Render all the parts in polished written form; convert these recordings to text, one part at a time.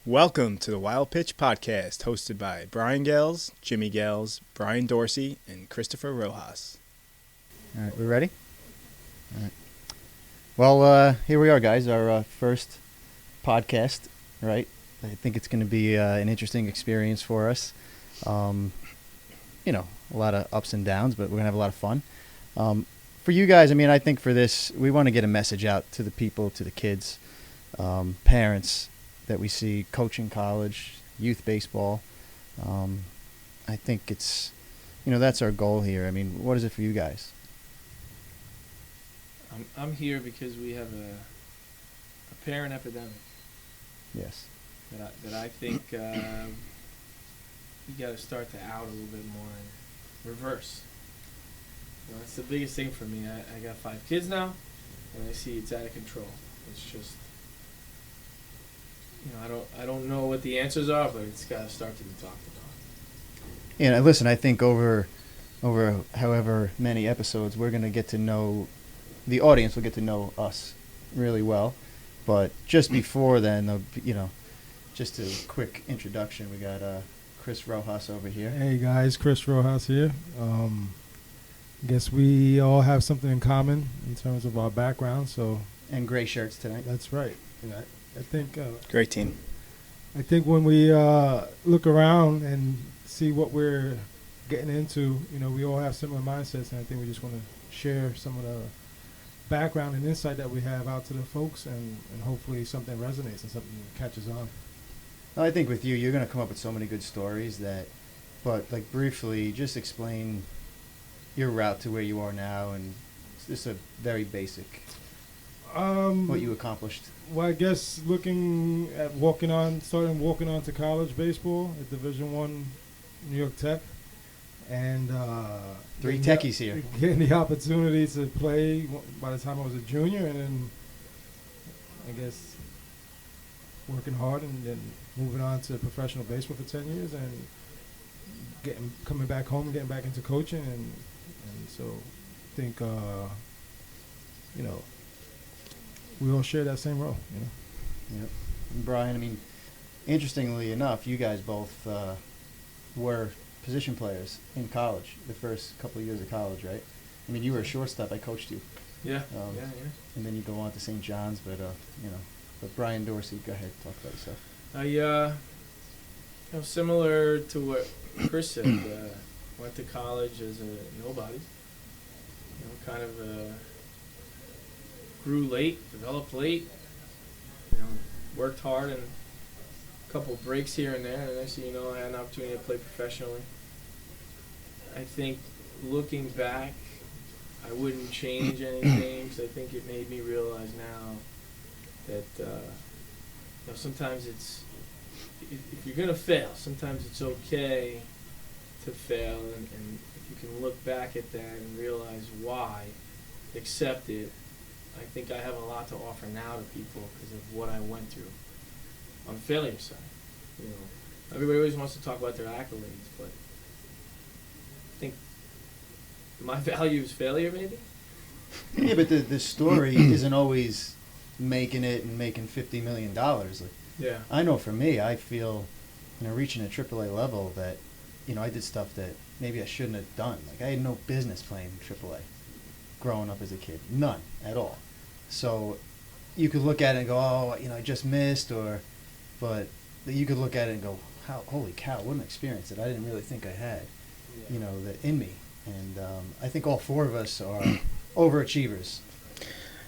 Welcome to the Wild Pitch Podcast, hosted by Brian Gales, Jimmy Gales, Brian Dorsey, and Christopher Rojas. All right, we ready? All right. Well, here we are, guys. Our first podcast, right? I think it's going to be an interesting experience for us. A lot of ups and downs, but we're going to have a lot of fun. For you guys, I think for this, we want to get a message out to the people, to the kids, parents that we see coaching college, youth baseball. I think it's, that's our goal here. What is it for you guys? I'm here because we have a parent epidemic. Yes. That I think you got to start to out a little bit more and reverse. That's the biggest thing for me. I got 5 kids now, and I see it's out of control. It's just, I don't know what the answers are, but it's got to start to be talked about. Yeah, listen, I think over however many episodes, we're going to get to know, the audience will get to know us really well. But just before then, just a quick introduction, we got Chris Rojas over here. Hey guys, Chris Rojas here. I guess we all have something in common in terms of our background, so. And gray shirts tonight. That's right. I think. Great team. I think when we look around and see what we're getting into, we all have similar mindsets, and I think we just want to share some of the background and insight that we have out to the folks, and hopefully something resonates and something catches on. I think with you're going to come up with so many good stories but briefly, just explain your route to where you are now, and it's just a very basic, what you accomplished. Well, I guess looking at starting walking on to college baseball at Division I, New York Tech, and 3 techies here. Getting the opportunity to play by the time I was a junior, and then I guess working hard and then moving on to professional baseball for 10 years, and coming back home and getting back into coaching, and so I think we all share that same role. Yep. And Brian, interestingly enough, you guys both were position players in college, the first couple of years of college, right? You were a shortstop. I coached you. Yeah. And then you go on to St. John's, but Brian Dorsey, go ahead, talk about yourself. Similar to what Chris said, went to college as a nobody. Grew late, developed late. Worked hard, and a couple breaks here and there, and next thing you know, I had an opportunity to play professionally. I think looking back, I wouldn't change anything, because I think it made me realize now that sometimes if you're going to fail, sometimes it's okay to fail, and if you can look back at that and realize why, accept it, I think I have a lot to offer now to people because of what I went through on the failure side. Everybody always wants to talk about their accolades, but I think my value is failure, maybe. Yeah, but the story isn't always making it and making $50 million. Yeah. I know for me, I feel, reaching a AAA level that, I did stuff that maybe I shouldn't have done. I had no business playing AAA growing up as a kid. None at all. So you could look at it and go, oh, I just missed, but you could look at it and go, holy cow, what an experience that I didn't really think I had, that in me. And I think all 4 of us are overachievers.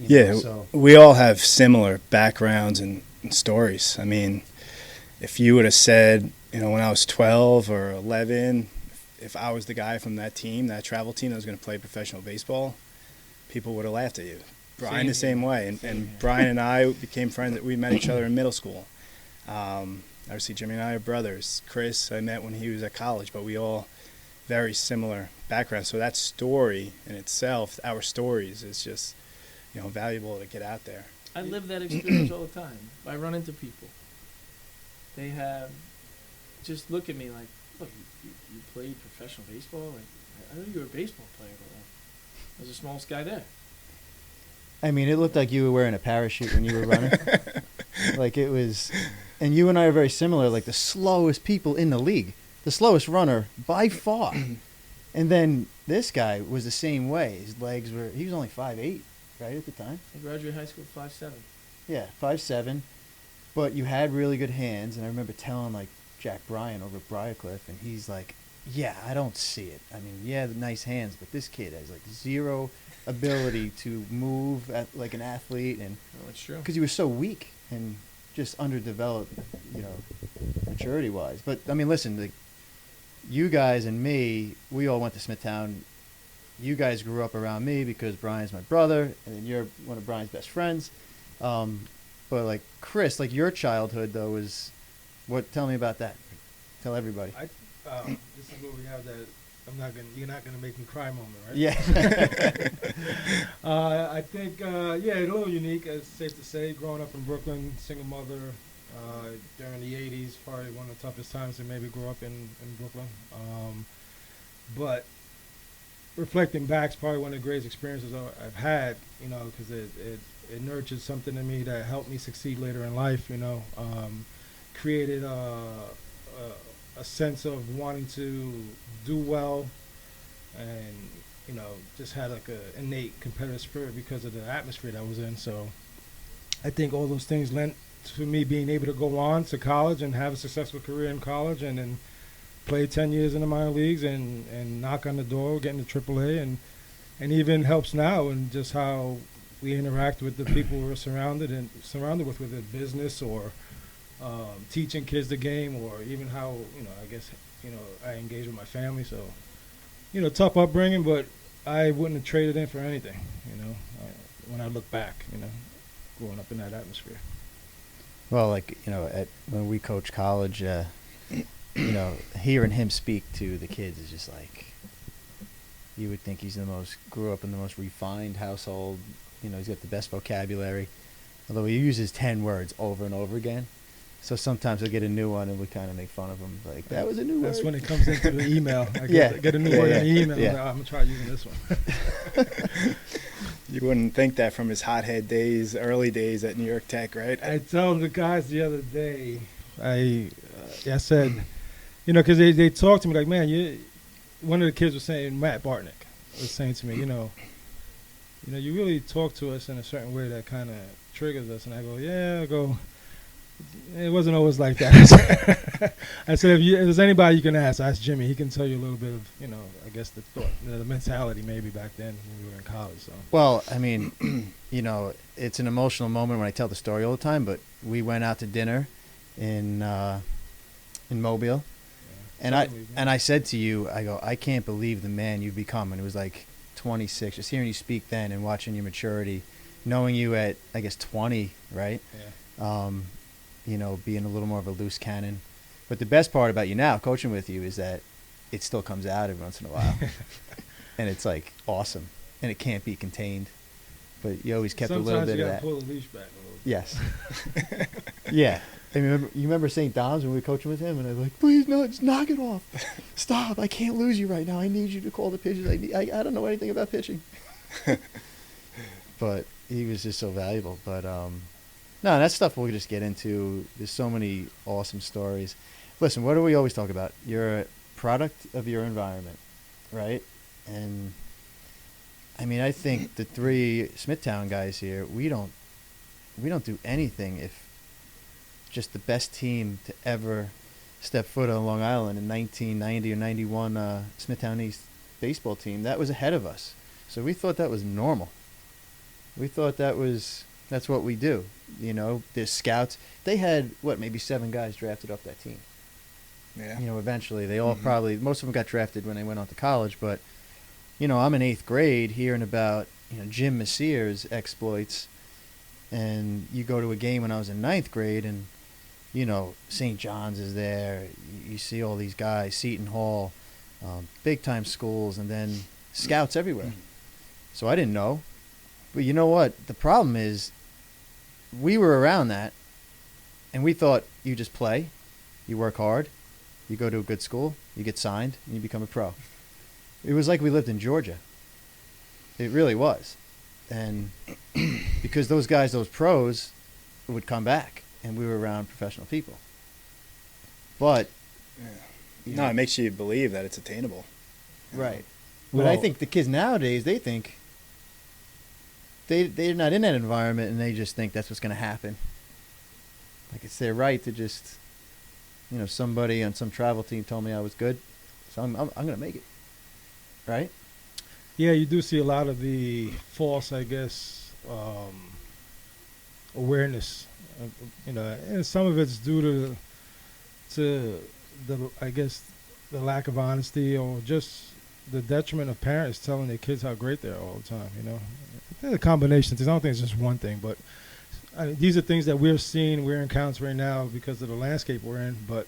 So we all have similar backgrounds and stories. If you would have said, when I was 12 or 11, if I was the guy from that team, that travel team that was going to play professional baseball, people would have laughed at you. Brian the same way. And Brian and I became friends. We met each other in middle school. Obviously, Jimmy and I are brothers. Chris, I met when he was at college, but we all very similar backgrounds. So that story in itself, our stories, is just, valuable to get out there. I live that experience all the time. I run into people. They just look at me like, look, you played professional baseball? I knew you were a baseball player, but I was the smallest guy there. It looked like you were wearing a parachute when you were running. Like it was, and you and I are very similar. Like the slowest people in the league, the slowest runner by far. And then this guy was the same way. His legs were. He was only 5'8", right at the time. I graduated high school at 5'7". Yeah, 5'7", but you had really good hands. And I remember telling like Jack Bryan over at Briarcliff, and he's like, "Yeah, I don't see it. I mean, yeah, the nice hands, but this kid has like zero ability to move like an athlete, and Oh, it's true. because he was so weak and just underdeveloped, you know, maturity wise. But I mean, listen, like, you guys and me, we all went to Smithtown. You guys grew up around me because Brian's my brother, and then you're one of Brian's best friends. But like Chris, like your childhood though was what? Tell me about that. Tell everybody. This is where we have that. You're not gonna make me cry moment, right? Yeah. I think, yeah, a little unique. It's safe to say, growing up in Brooklyn, single mother, during the '80s, probably one of the toughest times to maybe grow up in Brooklyn. But reflecting back, it's probably one of the greatest experiences I've had. You know, because it nurtured something in me that helped me succeed later in life. You know, created a sense of wanting to do well, and you know, just had like a innate competitive spirit because of the atmosphere that I was in. So I think all those things lent to me being able to go on to college and have a successful career in college, and then play 10 years in the minor leagues and knock on the door, getting to AAA, and even helps now in just how we interact with the people we're surrounded with, whether it's business or teaching kids the game, or even how, you know, I guess, you know, I engage with my family. So, you know, tough upbringing, but I wouldn't have traded in for anything, you know, when I look back, you know, growing up in that atmosphere. Well, like, you know, when we coach college, you know, hearing him speak to the kids is just like, you would think grew up in the most refined household. You know, he's got the best vocabulary, although he uses 10 words over and over again. So sometimes he'll get a new one and we kind of make fun of him. Like, that was a new word. That's when it comes into the email. I get a new Yeah, word yeah, in the email. yeah. I'm going to try using this one. You wouldn't think that from his hothead days, early days at New York Tech, right? I told the guys the other day, I said, you know, because they talked to me like, man, one of the kids was saying, Matt Bartnick was saying to me, you know, you really talk to us in a certain way that kind of triggers us. And I go, it wasn't always like that. I said, if there's anybody you can ask Jimmy. He can tell you a little bit of, you know, I guess the thought, the mentality maybe back then when we were in college. So. Well, I mean, you know, it's an emotional moment when I tell the story all the time, but we went out to dinner in Mobile. Yeah. And I said to you, I go, I can't believe the man you've become. And it was like 26. Just hearing you speak then and watching your maturity, knowing you at, I guess, 20, right? Yeah. You know, being a little more of a loose cannon. But the best part about you now, coaching with you, is that it still comes out every once in a while. And it's like awesome. And it can't be contained. But you always kept a little bit of that. Sometimes you got to pull the leash back a little bit. Yes. Yeah. I mean, you remember St. Dom's when we were coaching with him, and I was like, please, no, just knock it off. Stop. I can't lose you right now. I need you to call the pitches. I don't know anything about pitching. But he was just so valuable. But, no, that stuff we'll just get into. There's so many awesome stories. Listen, what do we always talk about? You're a product of your environment, right? And, I mean, I think the three Smithtown guys here, we don't do anything if just the best team to ever step foot on Long Island in 1990 or 91 Smithtown East baseball team, that was ahead of us. So we thought that was normal. We thought that's what we do. You know, the scouts, they had, maybe 7 guys drafted off that team. Yeah. You know, eventually they all probably, most of them got drafted when they went on to college, but, you know, I'm in 8th grade hearing about, you know, Jim Messier's exploits, and you go to a game when I was in 9th grade and, you know, St. John's is there. You see all these guys, Seton Hall, big-time schools, and then scouts everywhere. So I didn't know. But you know what? The problem is we were around that, and we thought you just play, you work hard, you go to a good school, you get signed, and you become a pro. It was like we lived in Georgia. It really was. And because those guys, those pros, would come back. and we were around professional people. But No, it makes you believe that it's attainable. right. But I Well- think the kids nowadays, they think they're not in that environment, and they just think that's what's going to happen. Like it's their right to just, somebody on some travel team told me I was good, so I'm going to make it. Right? Yeah, you do see a lot of the false, I guess, awareness. And some of it's due to the, I guess, the lack of honesty or just the detriment of parents telling their kids how great they are all the time. It's a combination of things. I don't think it's just one thing, but these are things that we're seeing, we're encountering now because of the landscape we're in. But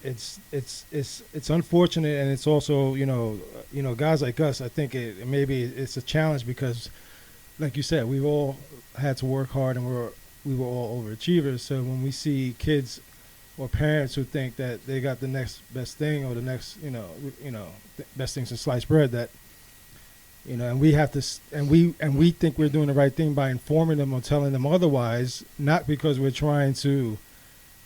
it's unfortunate, and it's also guys like us. I think maybe it's a challenge because, like you said, we've all had to work hard, and we were all overachievers. So when we see kids or parents who think that they got the next best thing or the next best thing since sliced bread, that and we have to and we think we're doing the right thing by informing them or telling them otherwise, not because we're trying to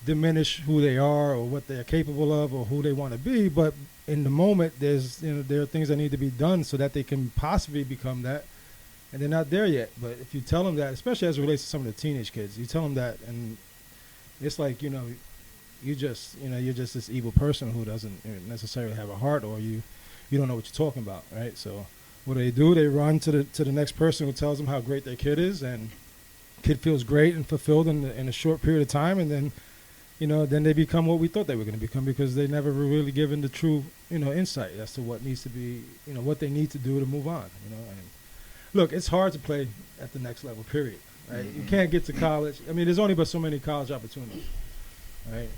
diminish who they are or what they're capable of or who they want to be, but in the moment there are things that need to be done so that they can possibly become that, and they're not there yet. But if you tell them that, especially as it relates to some of the teenage kids, you tell them that, and it's like you're just this evil person who doesn't necessarily have a heart, or you don't know what you're talking about, right? So what do? They run to the next person who tells them how great their kid is, and kid feels great and fulfilled in a short period of time, and then then they become what we thought they were going to become because they never were really given the true insight as to what needs to be what they need to do to move on. And look, it's hard to play at the next level, period. Right? You can't get to college. I mean, there's only but so many college opportunities. Right.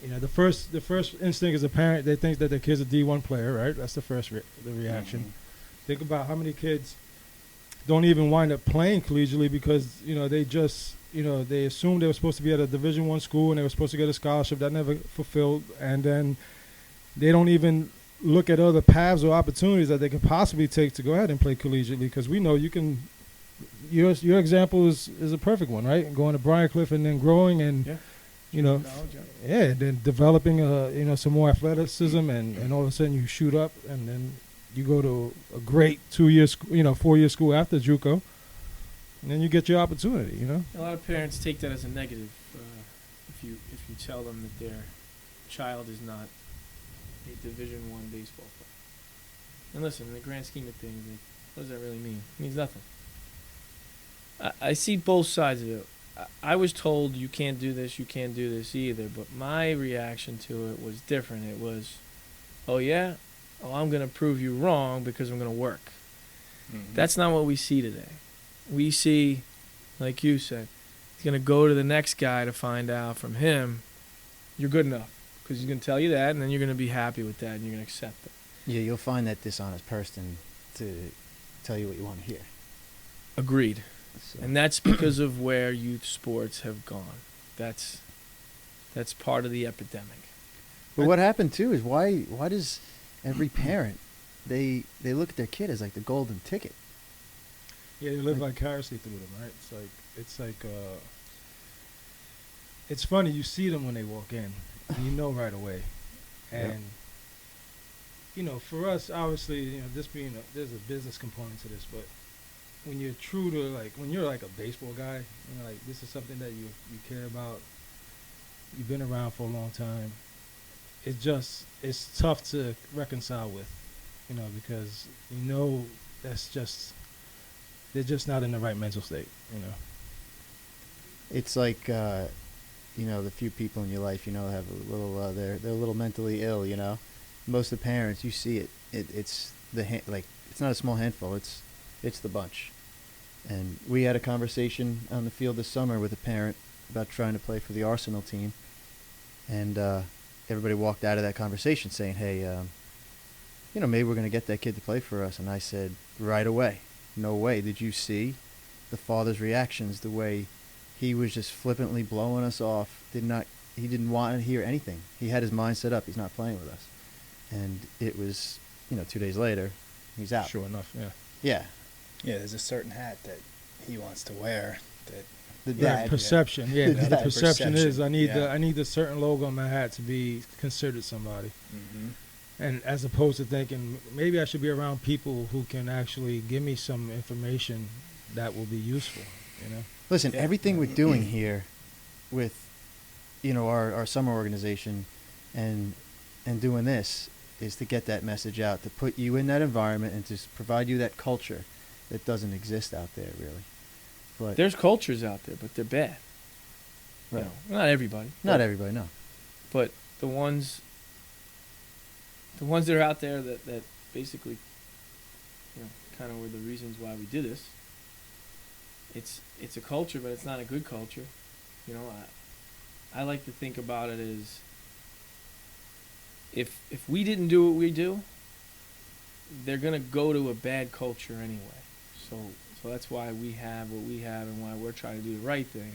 The first instinct as a parent, they think that their kid's a D1 player, right? That's the first the reaction. Mm-hmm. Think about how many kids don't even wind up playing collegiately because they just they assumed they were supposed to be at a Division I school and they were supposed to get a scholarship that never fulfilled, and then they don't even look at other paths or opportunities that they could possibly take to go ahead and play collegiately, because we know you can. Your example is a perfect one, right? Going to Briarcliff and then growing and then developing some more athleticism, and all of a sudden you shoot up, and then you go to a great 2-year 4-year school after JUCO, and then you get your opportunity. A lot of parents take that as a negative. If you tell them that their child is not a Division I baseball player, and listen, in the grand scheme of things, what does that really mean? It means nothing. I see both sides of it. I was told you can't do this either, but my reaction to it was different. It was, oh yeah? Oh, I'm going to prove you wrong because I'm going to work. Mm-hmm. That's not what we see today. We see, like you said, he's going to go to the next guy to find out from him, you're good enough, because he's going to tell you that, and then you're going to be happy with that, and you're going to accept it. Yeah, you'll find that dishonest person to tell you what you want to hear. Agreed. So. And that's because of where youth sports have gone. That's part of the epidemic. But what happened too is why does every parent they look at their kid as like the golden ticket? Yeah, they live vicariously through them, right? It's funny, you see them when they walk in, and you know right away. And for us, obviously, this being there's a business component to this, but when you're true to when you're like a baseball guy, this is something that you care about, you've been around for a long time, it's tough to reconcile with, because they're just not in the right mental state, It's like the few people in your life have a little they're a little mentally ill, Most of the parents, you see it. It's it's not a small handful, it's the bunch. And we had a conversation on the field this summer with a parent about trying to play for the Arsenal team. And everybody walked out of that conversation saying, hey, maybe we're going to get that kid to play for us. And I said, right away, no way. Did you see the father's reactions, the way he was just flippantly blowing us off? He didn't want to hear anything. He had his mind set up. He's not playing with us. And it was, 2 days later, he's out. Sure enough, yeah. Yeah. Yeah, there's a certain hat that he wants to wear. That The Yeah, dad. perception. Yeah, The the dad. perception is I need Yeah. I need the certain logo on my hat to be considered somebody, and as opposed to thinking maybe I should be around people who can actually give me some information that will be useful. You know. Listen, Yeah. everything we're doing here with, our summer organization and doing this is to get that message out, to put you in that environment and to provide you that culture that doesn't exist out there, really. But There's cultures out there, but they're bad. Right. Not everybody. not everybody, no. But the ones that are out there that basically, kind of were the reasons why we did this. It's a culture, but it's not a good culture. I like to think about it as if we didn't do what we do, they're gonna go to a bad culture anyway. So that's why we have what we have and why we're trying to do the right thing.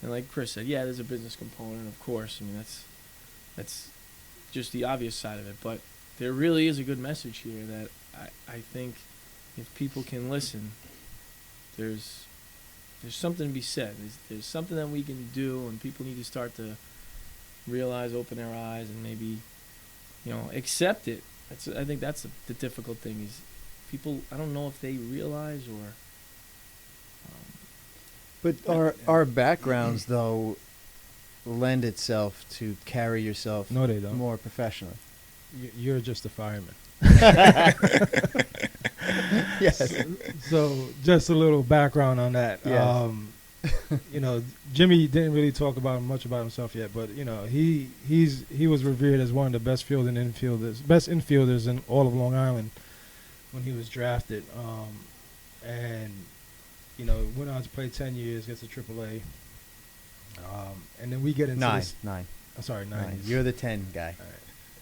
And like Chris said, yeah, there's a business component, of course. I mean, that's just the obvious side of it. But there really is a good message here that I think if people can listen, there's something to be said. There's something that we can do, and people need to start to realize, open their eyes, and maybe, accept it. I think that's the difficult thing is people. I don't know if they realize or. But our backgrounds, though, lend itself to carry yourself No, they don't. more professionally. You're just a fireman. Yes. So just a little background on that. Yes. Jimmy didn't really talk about much about himself yet, but he was revered as one of the best infielders in all of Long Island when he was drafted, and went on to play 10 years, gets to AAA, and then we get into Nine. I'm sorry, 9 Nine. years. You're the 10 guy. All right.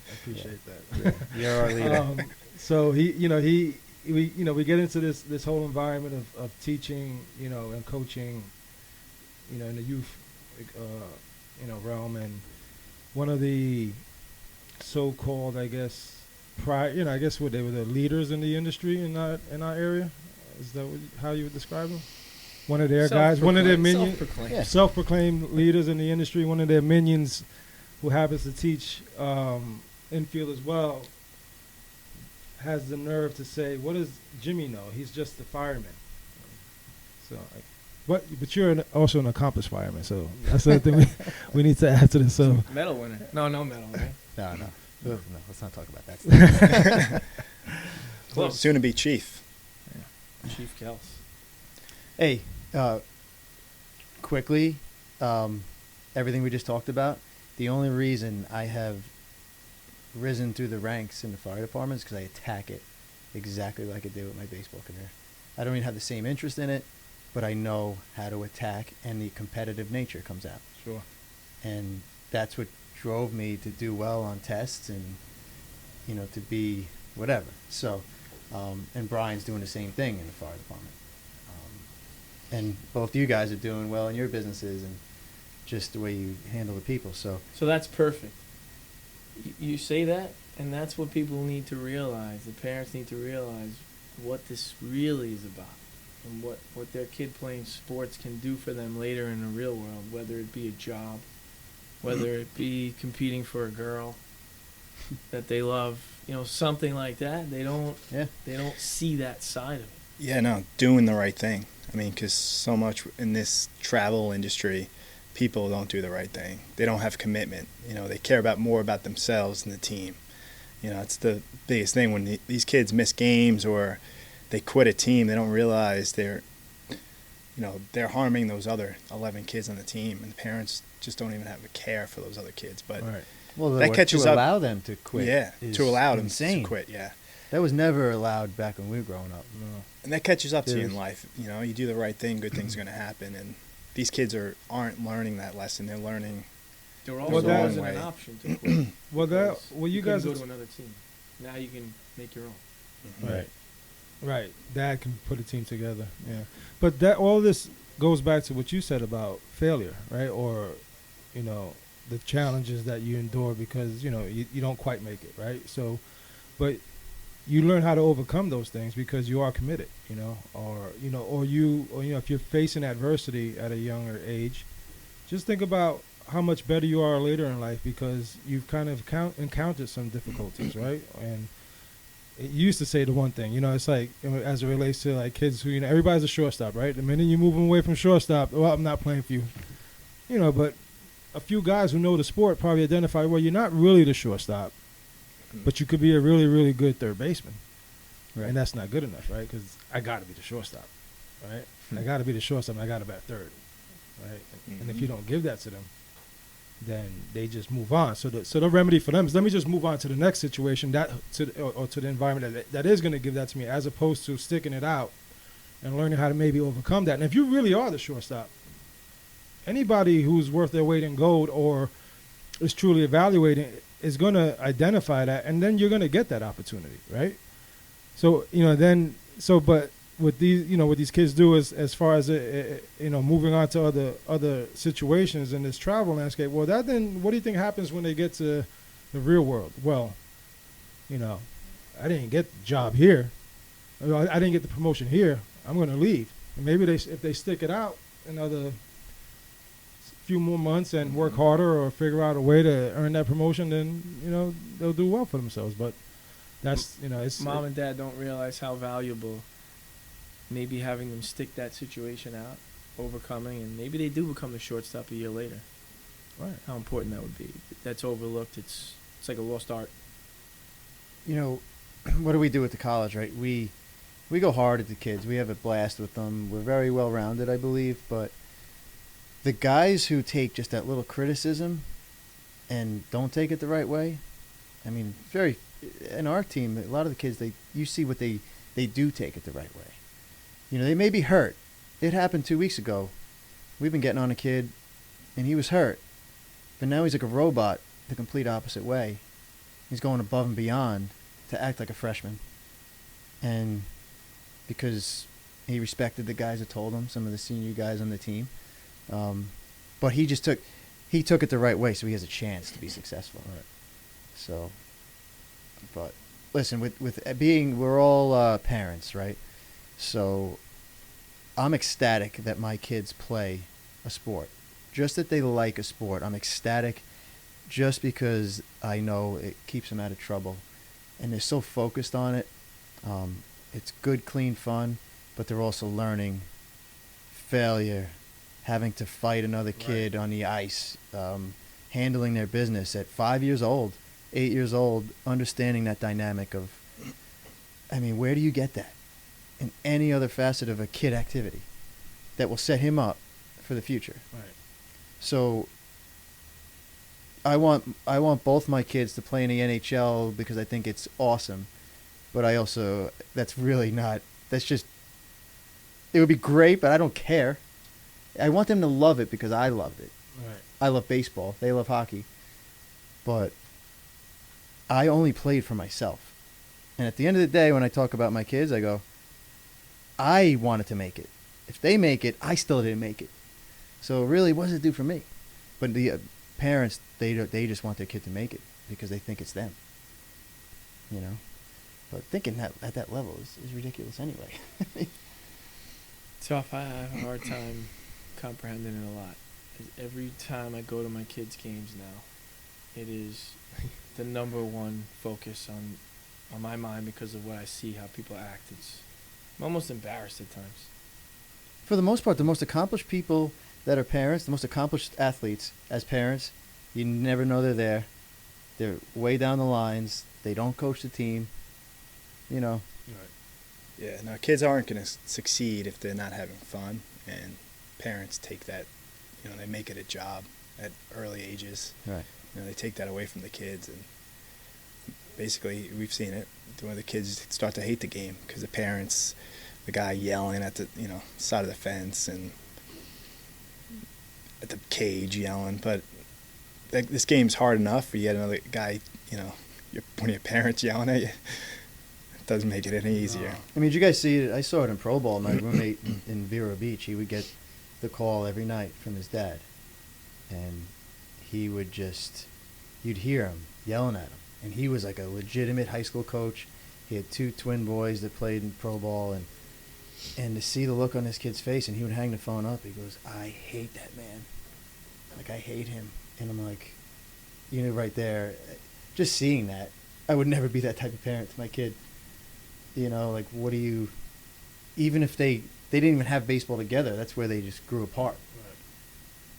I appreciate that. You're our leader. So we get into this whole environment of teaching, and coaching, in the youth, realm, and one of the so-called, I guess, I guess what they were the leaders in the industry in our area. Is that how you would describe them? One of their guys, one of their minions, Self-proclaimed. self-proclaimed leaders in the industry. One of their minions, who happens to teach infield as well, has the nerve to say, "What does Jimmy know? He's just a fireman." So, but you're also an accomplished fireman, so that's the thing we need to add to this. So, Medal winner. No medal, right? No. No, let's not talk about that stuff. Close. Soon to be chief. Chief Kels. Hey, quickly, everything we just talked about, the only reason I have risen through the ranks in the fire department is because I attack it exactly like I did with my baseball career. I don't even have the same interest in it, but I know how to attack, and the competitive nature comes out. sure. And that's what drove me to do well on tests and, to be whatever. So, and Brian's doing the same thing in the fire department. And both you guys are doing well in your businesses and just the way you handle the people. So that's perfect. You say that, and that's what people need to realize. The parents need to realize what this really is about and what their kid playing sports can do for them later in the real world, whether it be a job, whether it be competing for a girl that they love, something like that. They don't see that side of it. Yeah, no, doing the right thing. I mean, because so much in this travel industry, people don't do the right thing. They don't have commitment. They care more about themselves than the team. It's the biggest thing when these kids miss games or they quit a team. They don't realize they're harming those other 11 kids on the team, and the parents just don't even have a care for those other kids. But Right. well, that catches to up. allow them to quit. Yeah, is to allow them insane. to quit. Yeah. That was never allowed back when we were growing up. No. And that catches up to you There's- in life. You do the right thing, good things are going to happen. And these kids aren't learning that lesson. They're learning. There Well, also that- wasn't an option to quit. Well, you guys go are to another team. Now you can make your own. right. Right. Dad can put a team together. Yeah. But all this goes back to what you said about failure, right? Or, the challenges that you endure because, you don't quite make it, right? So, but you learn how to overcome those things because you are committed, or if you're facing adversity at a younger age, just think about how much better you are later in life because you've kind of encountered some difficulties, right? And it used to say the one thing, it's like as it relates to like kids who, everybody's a shortstop, right? The minute you move them away from shortstop, well, I'm not playing for you, but a few guys who know the sport probably identify, well, you're not really the shortstop, but you could be a really, really good third baseman. Right. And that's not good enough, right? Because I got to be the shortstop, right? I got to be the shortstop and I got to bat third, right? And if you don't give that to them, then they just move on. So the remedy for them is let me just move on to the next situation to the environment that is going to give that to me, as opposed to sticking it out and learning how to maybe overcome that. And if you really are the shortstop, anybody who's worth their weight in gold or is truly evaluating is going to identify that, and then you're going to get that opportunity, right? So but what these kids do is, as far as moving on to other situations in this travel landscape. Well, what do you think happens when they get to the real world? Well, I didn't get the job here. I didn't get the promotion here. I'm going to leave. And maybe if they stick it out another few more months and work harder or figure out a way to earn that promotion, then they'll do well for themselves. But that's it's mom and dad don't realize how valuable maybe having them stick that situation out, overcoming, and maybe they do become the shortstop a year later. Right. How important that would be. That's overlooked. It's like a lost art. What do we do with the college, right? We go hard at the kids. We have a blast with them. We're very well rounded, I believe, but the guys who take just that little criticism and don't take it the right way, I mean, in our team, a lot of the kids, you see what they do take it the right way. They may be hurt. It happened 2 weeks ago. We've been getting on a kid, and he was hurt. But now he's like a robot the complete opposite way. He's going above and beyond to act like a freshman. And because he respected the guys that told him, some of the senior guys on the team. But he took it the right way, so he has a chance to be successful. Right. So, but listen, we're all parents, right? So I'm ecstatic that my kids play a sport. Just that they like a sport. I'm ecstatic just because I know it keeps them out of trouble. And they're so focused on it. It's good, clean fun, but they're also learning failure, having to fight another kid on the ice, handling their business at 5 years old, 8 years old, understanding that dynamic of, where do you get that? In any other facet of a kid activity that will set him up for the future. Right. So I want both my kids to play in the NHL because I think it's awesome, but it would be great, but I don't care. I want them to love it because I loved it. Right. I love baseball. They love hockey. But I only played for myself. And at the end of the day, when I talk about my kids, I go, I wanted to make it. If they make it, I still didn't make it. So really, what does it do for me? But the parents, they just want their kid to make it because they think it's them. But thinking that at that level is ridiculous anyway. Tough. I have a hard time comprehending it a lot. Every time I go to my kids' games now, it is the number one focus on my mind because of what I see, how people act. I'm almost embarrassed at times. For the most part, the most accomplished people that are parents, the most accomplished athletes as parents, you never know they're there. They're way down the lines. They don't coach the team. Right. Yeah, no, kids aren't going to succeed if they're not having fun, and parents take that, they make it a job at early ages. Right. They take that away from the kids, and basically we've seen it when the kids start to hate the game because the parents, the guy yelling at the side of the fence and at the cage yelling, but this game's hard enough. You get another guy, one of your parents yelling at you. Doesn't make it any easier. Did you guys see it? I saw it in Pro Bowl. My roommate in Vero Beach, he would get the call every night from his dad. And he would you'd hear him yelling at him. And he was like a legitimate high school coach. He had 2 twin boys that played in pro ball, and to see the look on this kid's face, and he would hang the phone up. He goes, "I hate that man. Like, I hate him." And I'm like, right there, just seeing that, I would never be that type of parent to my kid. Like, what do you, even if they didn't even have baseball together, that's where they just grew apart.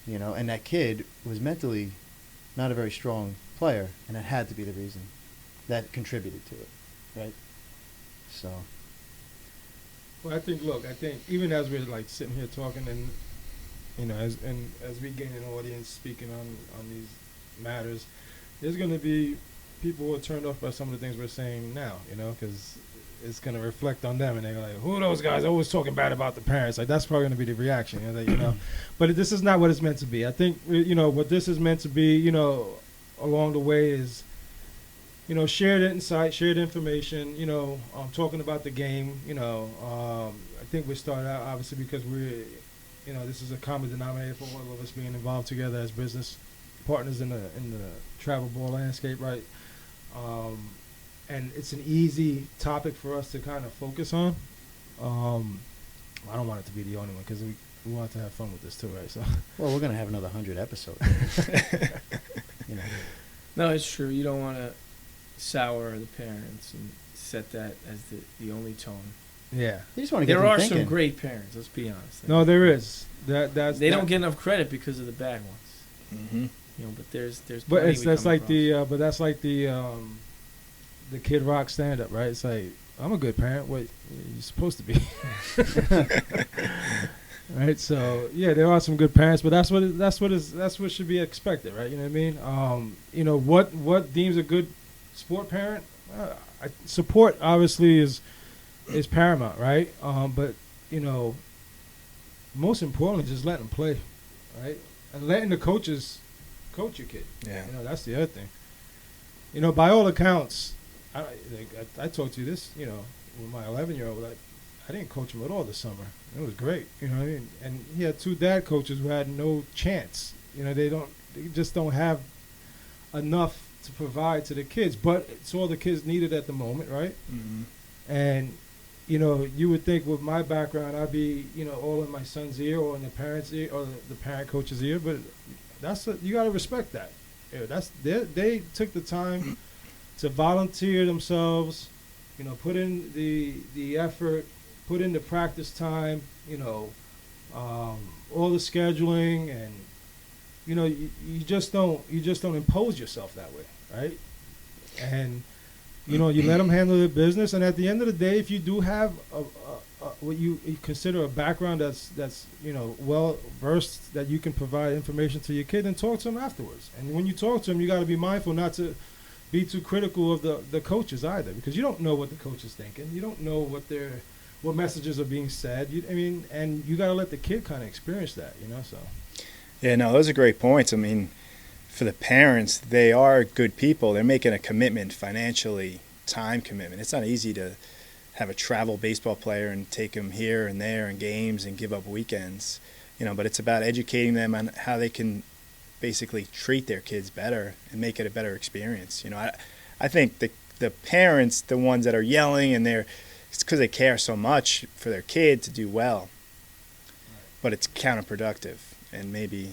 Right. And that kid was mentally not a very strong player, and that had to be the reason that contributed to it, right? So. Well, I think even as we're like sitting here talking, and as we gain an audience speaking on these matters, there's going to be people who are turned off by some of the things we're saying now, because it's going to reflect on them, and they're like, "Who are those guys always talking bad about the parents?" Like, that's probably going to be the reaction, But this is not what it's meant to be. I think what this is meant to be, along the way is, shared insight, shared information, talking about the game, I think we started out obviously because we're, this is a common denominator for all of us being involved together as business partners in the travel ball landscape, right? And it's an easy topic for us to kind of focus on. I don't want it to be the only one because we want to have fun with this too, right? So. Well, we're gonna have another 100 episodes. No, it's true. You don't want to sour the parents and set that as the only tone. Yeah. You just want to get There them are thinking. some great parents. Let's be honest. No, there is. They don't get enough credit because of the bad ones. Mm-hmm. But there's. But plenty we that's come like across. that's like the Kid Rock stand up, right? It's like, I'm a good parent. What you're supposed to be. Right, so yeah, there are some good parents, but that's what should be expected, right? You know what I mean? What deems a good sport parent? Support obviously is paramount, right? But most importantly, just letting them play, right? And letting the coaches coach your kid. Yeah. That's the other thing. By all accounts, I talked to you this, with my 11-year-old. I didn't coach him at all this summer. It was great, you know what I mean? And he had 2 dad coaches who had no chance. They just don't have enough to provide to the kids. But it's all the kids needed at the moment, right? Mm-hmm. And, you would think with my background, I'd be, all in my son's ear or in the parent's ear or the parent coach's ear. But you got to respect that. They took the time to volunteer themselves, put in the effort, put in the practice time, all the scheduling, and you just don't impose yourself that way, right? And you let them handle their business. And at the end of the day, if you do have what you consider a background that's well versed, that you can provide information to your kid, then talk to them afterwards. And when you talk to them, you got to be mindful not to be too critical of the coaches either, because you don't know what the coach is thinking. You don't know what messages are being said. And you got to let the kid kind of experience that, so. Yeah, no, those are great points. I mean, for the parents, they are good people. They're making a commitment financially, time commitment. It's not easy to have a travel baseball player and take them here and there and games and give up weekends, but it's about educating them on how they can basically treat their kids better and make it a better experience. I think the parents, the ones that are yelling, and it's because they care so much for their kid to do well, but it's counterproductive, and maybe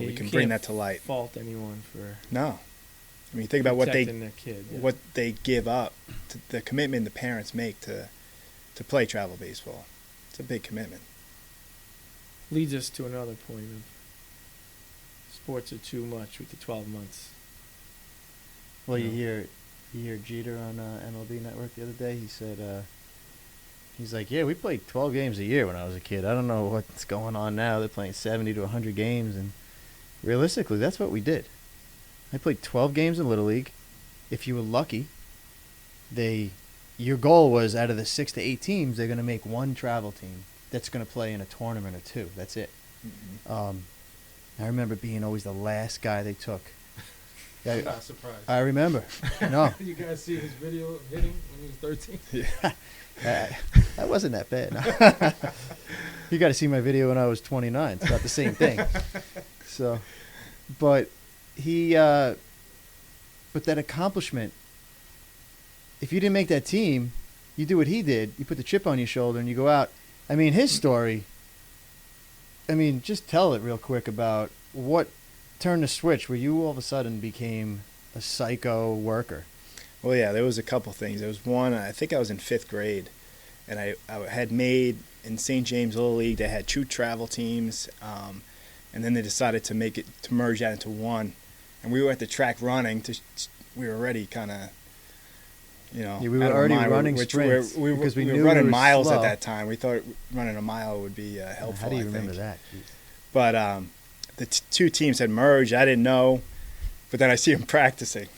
we can bring that to light. Fault anyone for no. I mean, think about what protecting their kid. Yeah. what they give up, the commitment the parents make to play travel baseball. It's a big commitment. Leads us to another point of sports are too much with the 12 months. Well, you hear Jeter on MLB Network the other day. He said, he's like, yeah, we played 12 games a year when I was a kid. I don't know what's going on now. They're playing 70 to 100 games, and realistically, that's what we did. I played 12 games in Little League. If you were lucky, your goal was out of the 6 to 8 teams, they're going to make one travel team that's going to play in a tournament or 2. That's it. Mm-hmm. I remember being always the last guy they took. I'm not surprised. I remember. No. You guys see his video of hitting when he was 13? Yeah. That wasn't that bad. No. You got to see my video when I was 29. It's about the same thing. So, but but that accomplishment if you didn't make that team, you do what he did. You put the chip on your shoulder and you go out. I mean, his story. I mean, just tell it real quick about what turned the switch where you all of a sudden became a psycho worker. Well, yeah, there was a couple things. There was one, I think I was in 5th grade, and I had made, in St. James Little League, they had 2 travel teams, and then they decided to merge that into one. And we were at the track running. We were already kind of, Yeah, we were already running sprints we were because we knew running we were miles slow. at that time. We thought running a mile would be helpful. How do you I remember think. that? Jeez. But the 2 teams had merged. I didn't know, but then I see them practicing.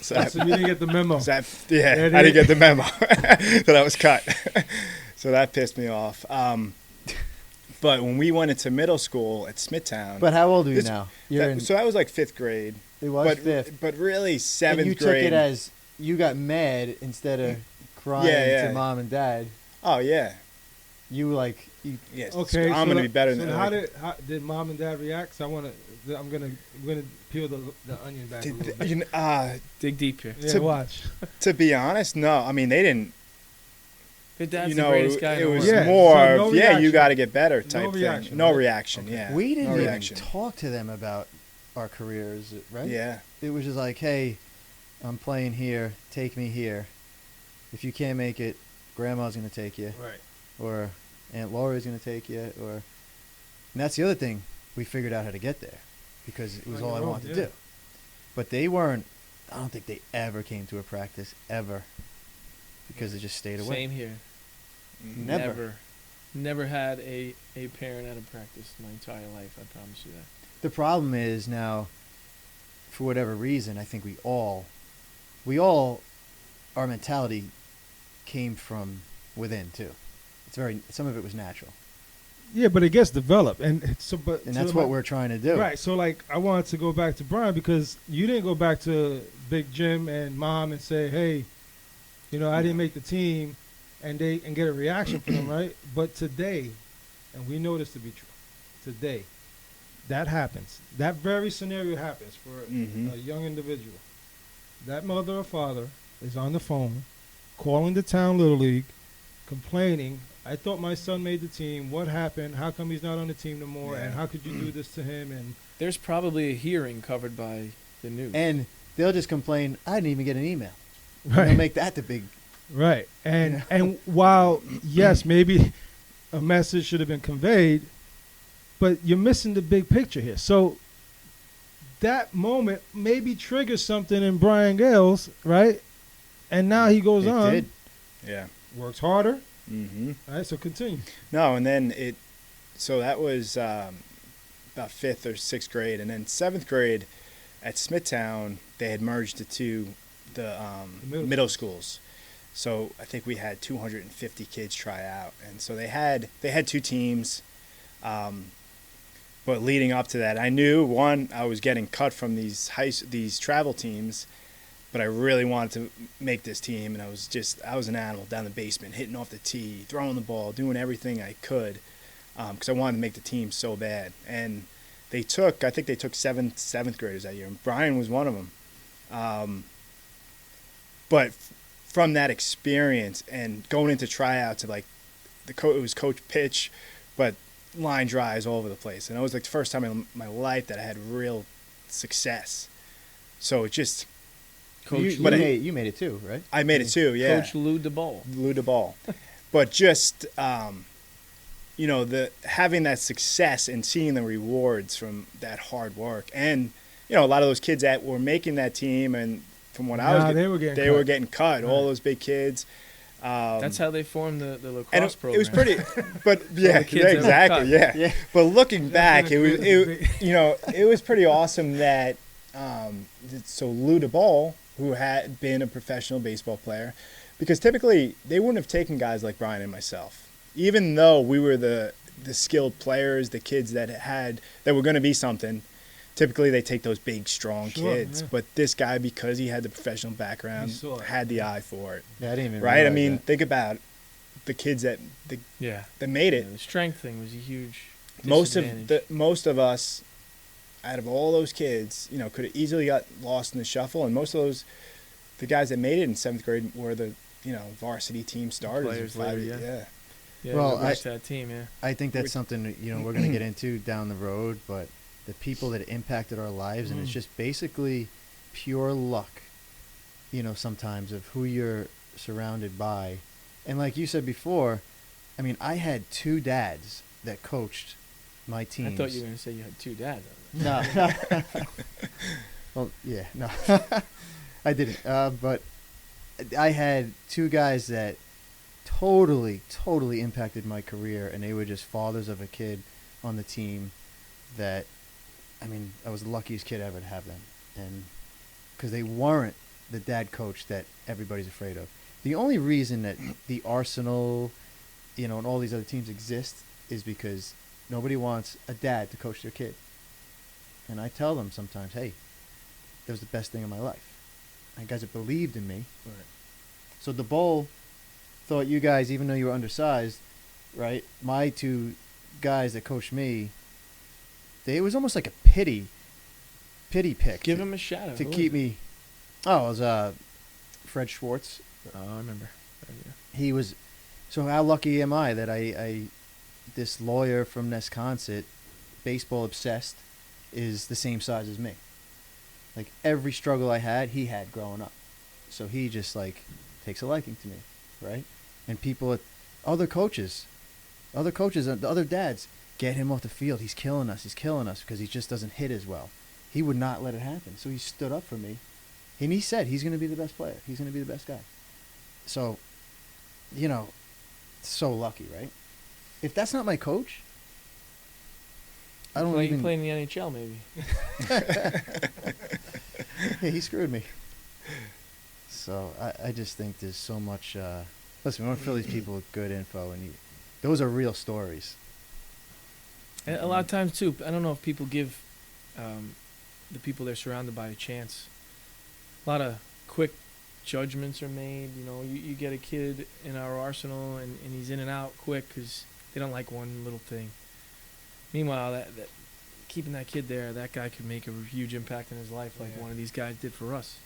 So you didn't get the memo. I didn't get the memo. So that was cut. So that pissed me off. But when we went into middle school at Smithtown. But how old are you It's- now? So that was like 5th grade. It was But, 5th. but really 7th And you grade. took it as you got mad instead of crying Yeah. to mom and dad. Oh, yeah. You Yes. Okay, I'm going to be better so than how did mom and dad react? So I'm gonna peel the onion back a little bit. Dig deep here. Yeah, to- watch. To be honest, no. I mean, they didn't. Your dad's You the know, greatest guy in it the was world. Yeah, more so no of, you reaction. got to get better type No thing. reaction, No right? reaction, Okay. yeah. we didn't no even reaction. talk to them about our careers, right? Yeah. It was just like, hey, I'm playing here. Take me here. If you can't make it, Grandma's gonna take you, Right. or Aunt Laura's gonna take you, and that's the other thing. We figured out how to get there because it was On all I your own, wanted yeah. to do. But they weren't. I don't think they ever came to a practice ever because they just stayed away. Same here. Mhm. Never. Never had a parent at a practice my entire life. I promise you that. The problem is now, for whatever reason, I think we all, our mentality came from within too. Some of it was natural, Yeah, but it gets developed, and that's what we're trying to do. Right. So like, I wanted to go back to Brian because you didn't go back to Big Jim and Mom and say, hey, I didn't make the team, and get a reaction from them, right? But today, and we know this to be true, today, that happens. That very scenario happens for Mhm. a young individual. That mother or father is on the phone, calling the town Little League, complaining, I thought my son made the team. What happened? How come he's not on the team no more? Yeah. And how could you do this to him? And There's probably a hearing covered by the news. And they'll just complain, I didn't even get an email. And right, they'll make that the big. right. And Yeah. and while yes, maybe a message should have been conveyed, but you're missing the big picture here. So that moment maybe triggers something in Brian Gales, right? And now he goes It on, did. Yeah. works harder. Mm-hmm. All right, so continue. No, and then so that was about 5th or 6th grade. And then 7th grade at Smithtown, they had merged the middle schools. So I think we had 250 kids try out. And so they had 2 teams. But leading up to that, I knew, one, I was getting cut from these travel teams, but I really wanted to make this team, and I was an animal down the basement, hitting off the tee, throwing the ball, doing everything I could, because I wanted to make the team so bad. And I think they took seventh graders that year, and Brian was one of them. But from that experience and going into tryouts, like it was coach pitch, but line drives all over the place, and it was like the first time in my life that I had real success. So it just. Coach You made it too, right? I made it too, yeah. Coach Lou DeBall. Lou DeBall. But just, having that success and seeing the rewards from that hard work. And, a lot of those kids that were making that team, and from what I was they were getting cut. cut, all those big kids. That's how they formed the lacrosse and it program. was pretty, but yeah, the kids that were exactly, cut. yeah. Yeah. But looking back, been a it was pretty awesome that, so Lou DeBall, who had been a professional baseball player, because typically they wouldn't have taken guys like Brian and myself, even though we were the skilled players, the kids that were going to be something. Typically they take those big, strong kids, yeah. but this guy, because he had the professional background, He saw it. had the eye for it. Yeah, I didn't even. Right? I realize mean, that. think about the kids that made it. Yeah, the strength thing was a huge Most disadvantage. of us, out of all those kids, could have easily got lost in the shuffle, and most of those the guys that made it in 7th grade were the varsity team starters. Players in 5 later, yeah. Yeah, Well, well, that team, yeah. I think that's something that, we're going to get into down the road, but the people that impacted our lives, and it's just basically pure luck, sometimes of who you're surrounded by. And like you said before, I mean, I had 2 dads that coached my teams. I thought you were going to say you had 2 dads. No. Well, yeah, no. I didn't. But I had 2 guys that totally impacted my career, and they were just fathers of a kid on the team that, I mean, I was the luckiest kid ever to have them. And because they weren't the dad coach that everybody's afraid of. The only reason that the Arsenal, and all these other teams exist is because nobody wants a dad to coach their kid. And I tell them sometimes, hey, that was the best thing in my life. And guys that believed in me. Right. So the Bowl thought you guys, even though you were undersized, right, my 2 guys that coached me, it was almost like a pity pick. Give him a shout out. to keep me. Oh, it was Fred Schwartz. Oh, I remember. He was. So how lucky am I that this lawyer from Nesconset, baseball obsessed, is the same size as me. Like every struggle I had, he had growing up. So he just takes a liking to me, right? And people, other coaches, the other dads, get him off the field. He's killing us because he just doesn't hit as well. He would not let it happen. So he stood up for me. And he said he's going to be the best player. He's going to be the best guy. So, so lucky, right? If that's not my coach, I don't even... play in the NHL, maybe. Yeah, he screwed me. So I just think there's so much... listen, we want to fill these people with good info, and those are real stories. And a lot of times, too, I don't know if people give the people they're surrounded by a chance. A lot of quick judgments are made. You get a kid in our Arsenal, and he's in and out quick because they don't like one little thing. Meanwhile, that keeping that kid there, that guy could make a huge impact in his life like one of these guys did for us.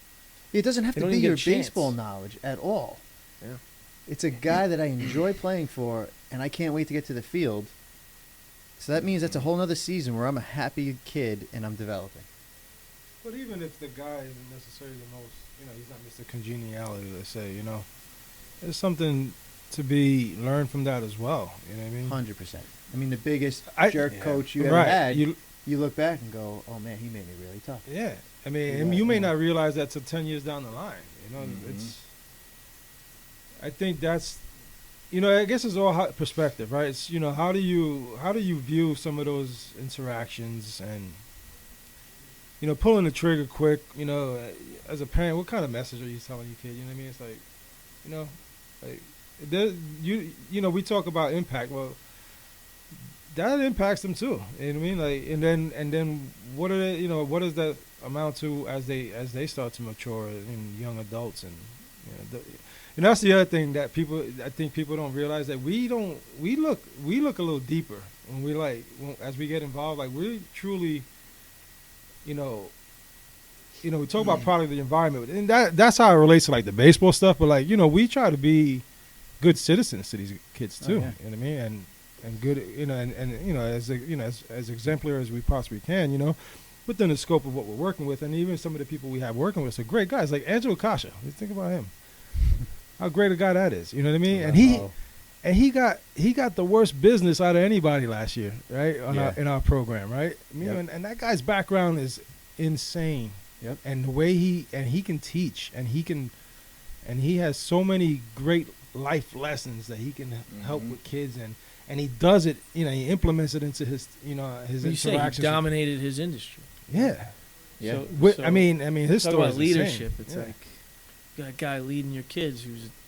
It doesn't have They to don't be even your get a chance. baseball knowledge at all. Yeah. It's a guy that I enjoy playing for, and I can't wait to get to the field. So that means that's a whole nother season where I'm a happy kid and I'm developing. But even if the guy isn't necessarily the most, he's not Mr. Congeniality, let's say, there's something to be learned from that as well. You know what I mean? 100%. I mean, the biggest jerk Yeah. coach you ever Right. had, you look back and go, oh, man, he made me really tough. Yeah. I mean, Yeah, and you may yeah. not realize that till 10 years down the line. I think that's, I guess it's all perspective, right? It's, how do you view some of those interactions and, pulling the trigger quick, as a parent, what kind of message are you telling your kid? You know what I mean? It's like, we talk about impact. Well, that impacts them too. You know what I mean? Like, and then what are they, what does that amount to as they start to mature in young adults? And and that's the other thing that I think people don't realize, that we look a little deeper when as we get involved. Like, we truly, we talk about product of the environment, and that's how it relates to like the baseball stuff. But like, we try to be good citizens to these kids too. Oh, yeah. You know what I mean? And good, as exemplary as we possibly can, within the scope of what we're working with. And even some of the people we have working with are great guys, like Angelo Kasha. Let's think about him. How great a guy that is. You know what I mean? And he got the worst business out of anybody last year, right? In our program, right? I mean, and that guy's background is insane. Yep. And the way he can teach, and he has so many great life lessons that he can help with kids, and he does it, he implements it into his, his You say interactions. he dominated his industry. Yeah. Yeah. So, I mean, his talk story about is leadership. insane. It's Yeah. like, you got a guy leading your kids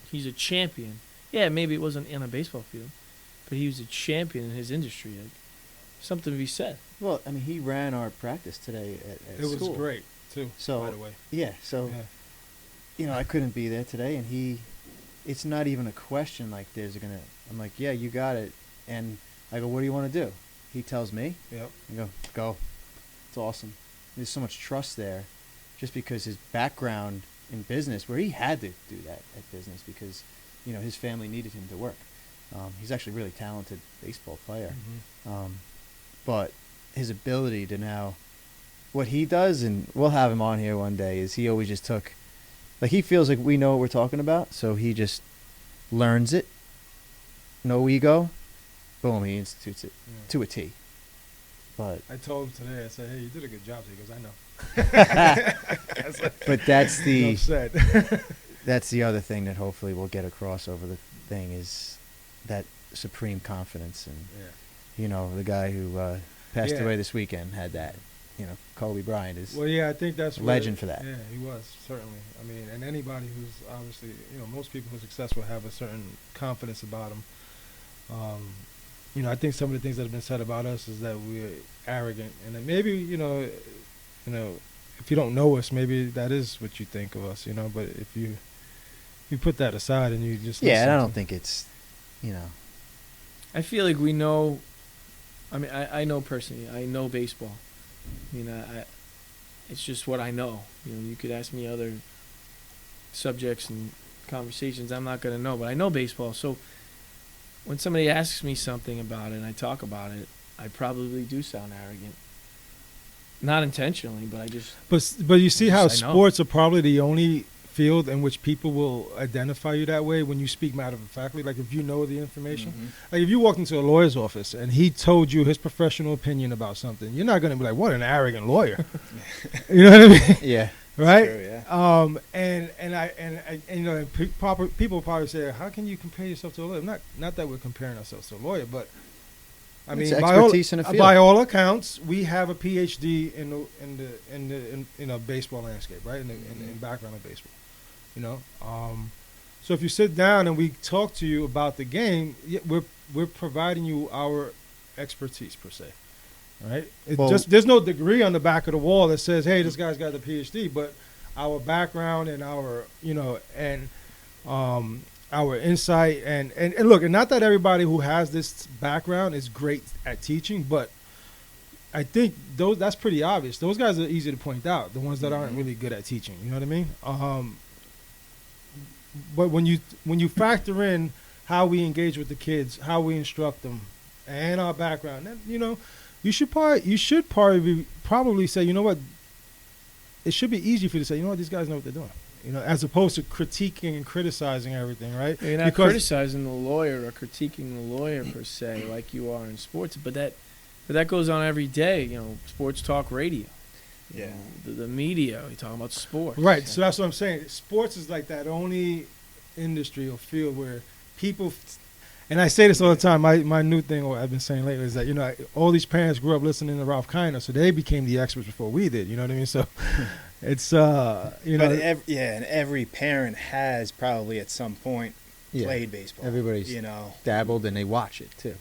he's a champion. Yeah, maybe it wasn't in a baseball field, but he was a champion in his industry. Like, something to be said. Well, I mean, he ran our practice today at It school. was great too. So, by the way, yeah, so, I couldn't be there today, and it's not even a question like I'm like, yeah, you got it. And I go, what do you want to do? He tells me. Yep. I go. It's awesome. There's so much trust there, just because his background in business where he had to do that at business because, his family needed him to work. He's actually a really talented baseball player. But his ability to now, what he does, and we'll have him on here one day, is he always just took, like he feels like we know what we're talking about, so he just learns it, no ego, boom, he institutes it to a T. But I told him today, I said, hey, you did a good job. He goes, I know. But that's the upset. that's the other thing that hopefully we'll get across over the thing is that supreme confidence. And, the guy who passed away this weekend had that. Kobe Bryant is I think that's a legend for that. Yeah, he was, certainly. I mean, and anybody who's obviously, most people who are successful have a certain confidence about them. I think some of the things that have been said about us is that we're arrogant. And then maybe, if you don't know us, maybe that is what you think of us, But if you put that aside and you just and I don't think it's, I feel like we know. I mean, I know personally. I know baseball. It's just what I know. You could ask me other subjects and conversations. I'm not going to know, but I know baseball. So when somebody asks me something about it and I talk about it, I probably do sound arrogant. Not intentionally, but I just. But you see how I know. sports are probably the only field in which people will identify you that way when you speak matter of factly. Like if you know the information, like if you walked into a lawyer's office and he told you his professional opinion about something, you're not going to be like, "What an arrogant lawyer," you know what I mean? Yeah. Right. True, yeah. And people probably say, "How can you compare yourself to a lawyer?" Not that we're comparing ourselves to a lawyer, but I mean, expertise in a field. By all accounts, we have a PhD in the baseball landscape, right? In background of baseball, So if you sit down and we talk to you about the game, we're providing you our expertise per se, right? There's no degree on the back of the wall that says, "Hey, this guy's got a PhD," but our background and our our insight and look, and not that everybody who has this background is great at teaching, but I think that's pretty obvious. Those guys are easy to point out, the ones that aren't really good at teaching. You know what I mean? But when you factor in how we engage with the kids, how we instruct them, and our background, then, you should probably say, you know what, it should be easy for you to say, you know what, these guys know what they're doing. As opposed to critiquing and criticizing everything, right? You're not criticizing the lawyer or critiquing the lawyer per se, like you are in sports, but that goes on every day. Sports talk radio. Yeah. The media. We're talking about sports. Right. So that's what I'm saying. Sports is like that only industry or field where people. And I say this all the time. My new thing, or I've been saying lately, is that all these parents grew up listening to Ralph Kiner, so they became the experts before we did. You know what I mean? So. It's But and every parent has probably at some point played baseball. Everybody's dabbled and they watch it too.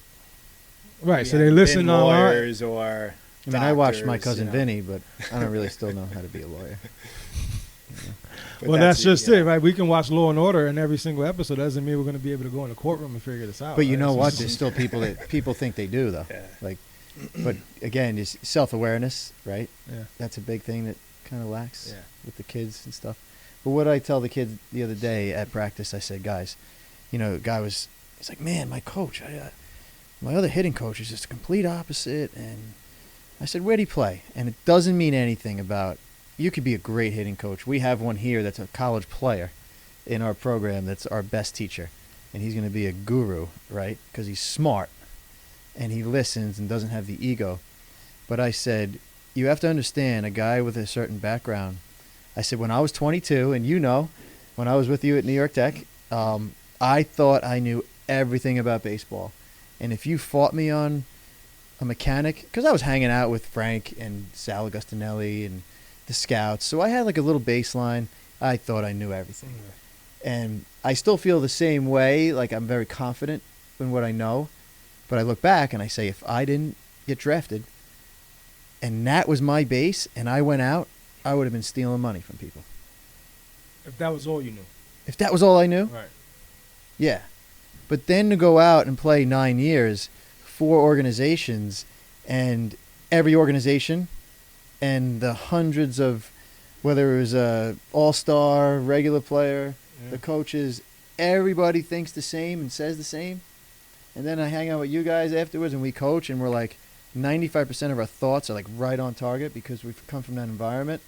Right, so they listen on lawyers or. I mean, I watched my cousin Vinny, but I don't really still know how to be a lawyer. Well, that's just it, right? We can watch Law and Order in every single episode. Doesn't mean we're going to be able to go in the courtroom and figure this out. But you know what? There's still people that people think they do though. Yeah. But again, just self-awareness, right? Yeah. That's a big thing that kind of lacks with the kids and stuff. But what I tell the kids the other day at practice, I said, guys, the guy he's like, man, my coach, my other hitting coach is just the complete opposite. And I said, where'd he play? And it doesn't mean anything about, you could be a great hitting coach. We have one here that's a college player in our program that's our best teacher. And he's going to be a guru, right? Because he's smart and he listens and doesn't have the ego. But I said, you have to understand, a guy with a certain background. I said, when I was 22, and when I was with you at New York Tech, I thought I knew everything about baseball. And if you fought me on a mechanic, because I was hanging out with Frank and Sal Agustinelli and the scouts, so I had like a little baseline. I thought I knew everything. And I still feel the same way, like I'm very confident in what I know. But I look back and I say, if I didn't get drafted, and that was my base, and I went out, I would have been stealing money from people. If that was all you knew. If that was all I knew? Right. Yeah. But then to go out and play 9 years, 4 organizations, and every organization, and the hundreds of whether it was a all-star, regular player, Yeah. the coaches, everybody thinks the same and says the same. And then I hang out with you guys afterwards and we coach and we're like 95% of our thoughts are like right on target because we've come from that environment.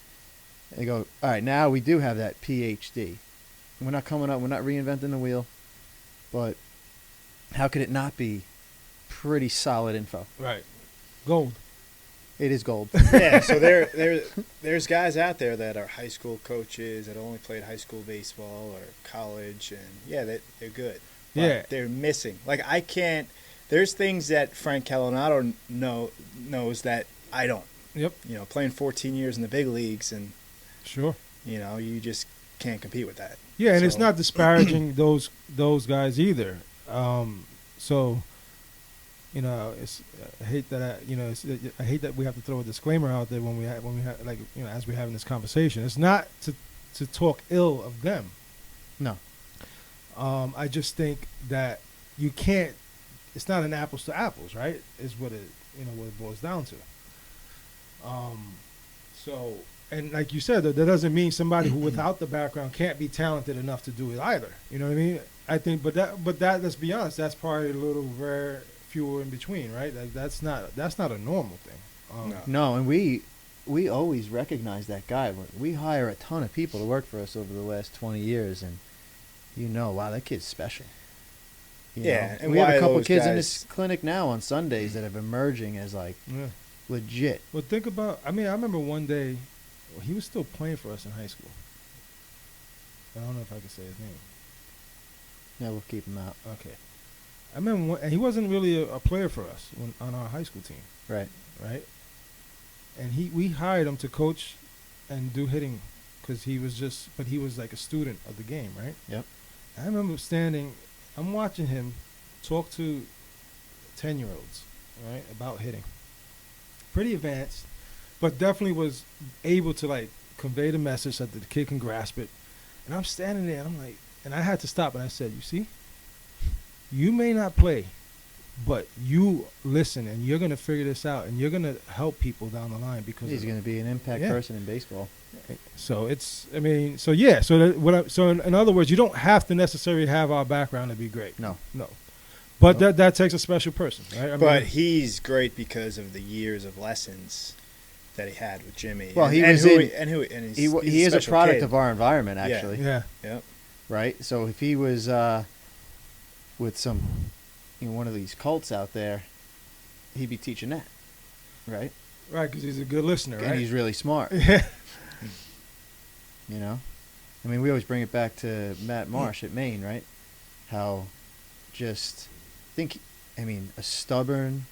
And they go, all right, now we do have that PhD. We're not coming up, we're not reinventing the wheel, but how could it not be pretty solid info? Right. Gold. It is gold. Yeah, so there's guys out there that are high school coaches that only played high school baseball or college, and yeah, they're good. But Yeah. they're missing. Like I can't. There's things that Frank Calonato knows that I don't. Yep. You know, playing 14 years in the big leagues, and Sure. you know, you just can't compete with that. Yeah, and it's So- not disparaging those guys either. So, you know, I hate that I hate that we have to throw a disclaimer out there when we have like, you know, as we're having this conversation. It's not to talk ill of them. No. I just think that you can't. It's not an apples to apples, right? Is what it boils down to. So, and like you said, that doesn't mean somebody who without the background can't be talented enough to do it either. You know what I mean? I think, but that let's be honest, that's probably a little very fewer in between, right? Like that's not a normal thing. No. No, and we always recognize that guy. We hire a ton of people to work for us over the last 20 years, and wow, that kid's special. Yeah, know? and we have why a couple those kids in guys- this clinic now on Sundays that have emerging as like Yeah. legit. Well, think about. I mean, I remember one day, he was still playing for us in high school. I don't know if I can say his name. Yeah, we'll keep him out. Okay. I remember and he wasn't really a player for us on our high school team, Right. right? And we hired him to coach and do hitting because he was like a student of the game, right? Yep. I remember I'm watching him talk to 10-year-olds, right, about hitting. Pretty advanced, but definitely was able to like convey the message that the kid can grasp it. And I'm standing there and I'm like, and I had to stop and I said, you see, you may not play, but you listen and you're going to figure this out and you're going to help people down the line because He's going to be an impact Yeah. person in baseball. So so in other words, you don't have to necessarily have our background to be great. No. But No. that takes a special person, right? I But mean, he's great because of the years of lessons that he had with Jimmy. Well, and, he and was who in- he- and who and He he's is a special product kid. of our environment, Yeah. actually. yeah. Yep. Right? So if he was with some, one of these cults out there, he'd be teaching that, right? Right, because he's a good listener, And right? he's really smart. Yeah. I mean, we always bring it back to Matt Marsh at Maine, right? How a stubborn,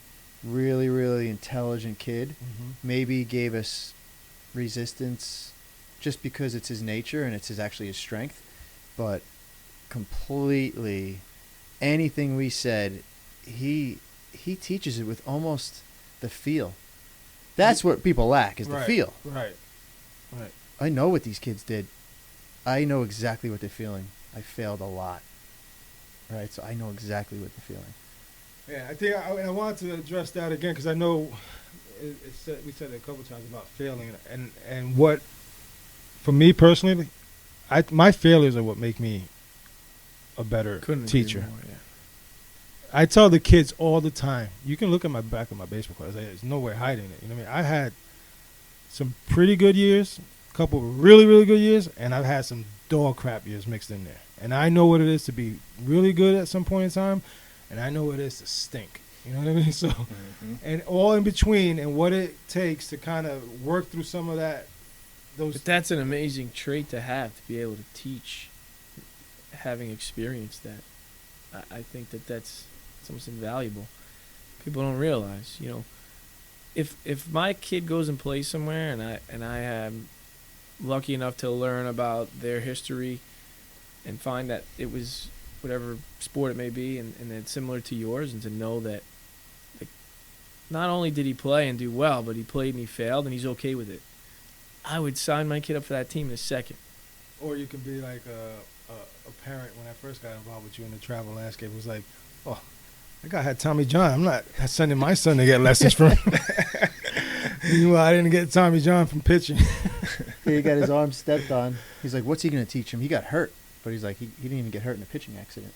really, really intelligent kid Mhm. maybe gave us resistance just because it's his nature and it's actually his strength, but completely anything we said, he teaches it with almost the feel. That's what people lack is the Right, feel. Right. I know what these kids did. I know exactly what they're feeling. I failed a lot. Right? So I know exactly what they're feeling. Yeah, I think I wanted to address that again because I know we said it a couple times about failing and what, for me personally, my failures are what make me a better Couldn't agree teacher. more, yeah. I tell the kids all the time, you can look at my back of my baseball card. There's nowhere hiding it. You know what I mean? I had some pretty good years, a couple of really, really good years, and I've had some dog crap years mixed in there. And I know what it is to be really good at some point in time, and I know what it is to stink. You know what I mean? So, Mhm. and all in between, and what it takes to kind of work through some of that. But that's an amazing trait to have, to be able to teach, having experienced that. I think that's almost invaluable. People don't realize, if my kid goes and plays somewhere and I am lucky enough to learn about their history and find that it was whatever sport it may be and it's similar to yours, and to know that not only did he play and do well, but he played and he failed and he's okay with it, I would sign my kid up for that team in a second. Or you can be like a parent. When I first got involved with you in the travel landscape, it was like, oh, that guy had Tommy John. I'm not sending my son to get lessons from him. Meanwhile, I didn't get Tommy John from pitching. He got his arm stepped on. He's like, what's he going to teach him? He got hurt. But he's like, he didn't even get hurt in a pitching accident.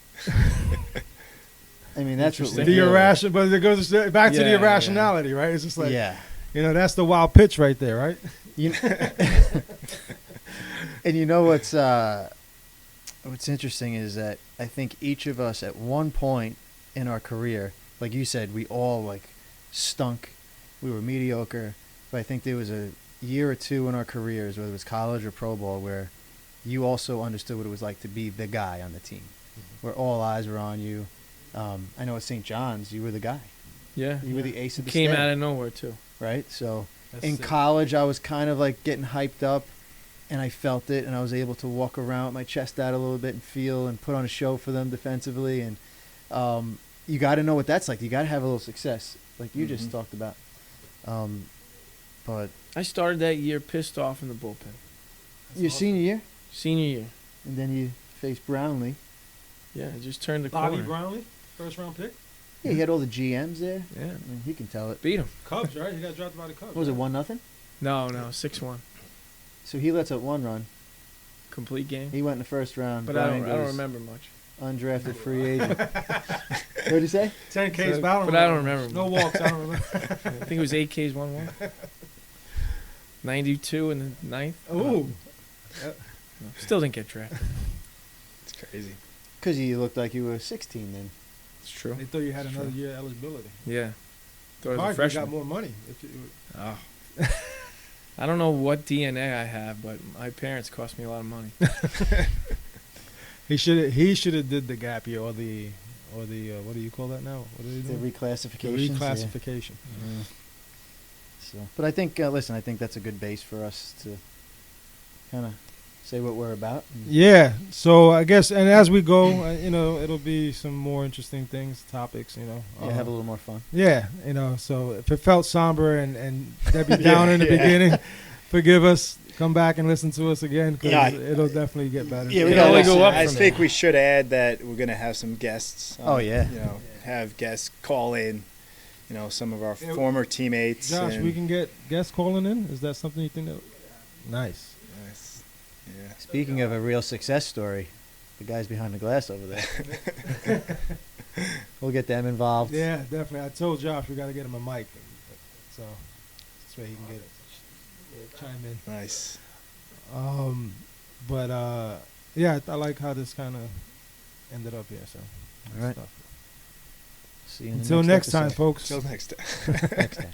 I mean, that's what we Interesting. The do. irration, but it goes back to the Yeah, irrationality, right? It's just like, Yeah. that's the wild pitch right there, right? You and you know what's interesting is that I think each of us at one point in our career, like you said, we all like stunk. We were mediocre. But I think there was a year or two in our careers, whether it was college or pro ball, where you also understood what it was like to be the guy on the team, where all eyes were on you. I know at St. John's, you were the guy. Yeah. You were the ace of the Came staff, out of nowhere too. right? So That's in sick. college, I was kind of like getting hyped up, and I felt it, and I was able to walk around with my chest out a little bit and feel and put on a show for them defensively. And you got to know what that's like. You got to have a little success, like you just talked about. But I started that year pissed off in the bullpen. your senior year, Senior year. and then you faced Brownlee. Yeah, I just turned the Bobby corner. Brownlee, first round pick. Yeah, he had all the GMs there. Yeah. I mean, he can tell it. Beat him. Cubs, right? He got drafted by the Cubs. What was it, right? 1-0? No, 6-1. So he lets up one run. Complete game. He went in the first round. But I Brian don't goes remember much. Undrafted free agent. What did he say? 10 Ks, So- but I don't remember. No walks, I don't remember. I think it was 8 Ks, 1-1. 92 in the ninth. Ooh. Still didn't get drafted. It's crazy. Because you looked like you were 16 then. It's true. They thought you had another year eligibility. Yeah. Thought I was a Mark, you freshman. got more money. If you, Oh. I don't know what DNA I have, but my parents cost me a lot of money. he should have did the gap year or the what do you call that now? What do they The do? reclassification. Reclassification. So, but I think, listen, I think that's a good base for us to kind of say what we're about. Yeah. So I guess, and as we go, it'll be some more interesting things, topics. Yeah, have a little more fun. Yeah. So if it felt somber and Debbie down in the beginning, forgive us. Come back and listen to us again because Yeah. it'll definitely get better. Yeah, we we can only gotta go up I from think there. we should add that we're gonna have some guests. Oh, yeah. Have guests call in. Some of our Yeah, former teammates. Josh, and we can get guests calling in. Is that something you think that? Nice. Nice. Yeah. Speaking of a real success story, the guys behind the glass over there. We'll get them involved. Yeah, definitely. I told Josh we got to get him a mic, so this way he can get it. Chime in. Nice. But yeah, I like how this kind of ended up here. So, All right. stuff. See you in the Until next time, episode. folks. Till next time. Next time.